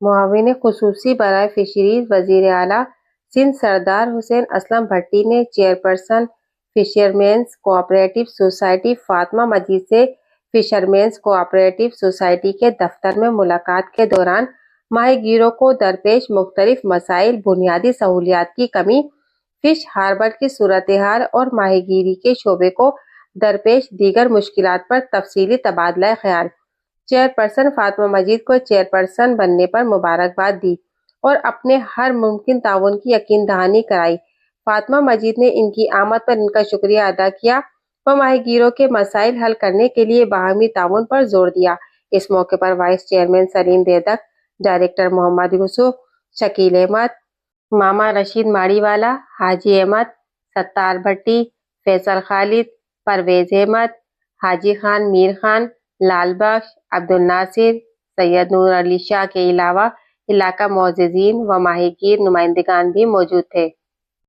معاون خصوصی برائے فشریز وزیر اعلیٰ سندھ سردار حسین اسلم بھٹی نے چیئرپرسن فشرمینز کوآپریٹو سوسائٹی فاطمہ مجید سے فشرمینز کوآپریٹو سوسائٹی کے دفتر میں ملاقات کے دوران ماہی گیروں کو درپیش مختلف مسائل، بنیادی سہولیات کی کمی، فش ہاربر کی صورتحال اور ماہی گیری کے شعبے کو درپیش دیگر مشکلات پر تفصیلی تبادلہ خیال۔ چیئرپرسن فاطمہ مجید کو چیئرپرسن بننے پر مبارکباد دی اور اپنے ہر ممکن تعاون کی یقین دہانی کرائی۔ فاطمہ مجید نے ان کی آمد پر ان کا شکریہ ادا کیا اور ماہی گیروں کے مسائل حل کرنے کے لیے باہمی تعاون پر زور دیا۔ اس موقع پر وائس چیئرمین سلیم دیدک، ڈائریکٹر محمد یوسف، شکیل احمد، ماما رشید ماڑی والا، حاجی احمد، ستار بھٹی، فیصل خالد، پرویز احمد، حاجی خان میر خان، لال بخش، عبد الناصر، سید نور علی شاہ کے علاوہ علاقہ معززین و ماہی گیر نمائندگان بھی موجود تھے۔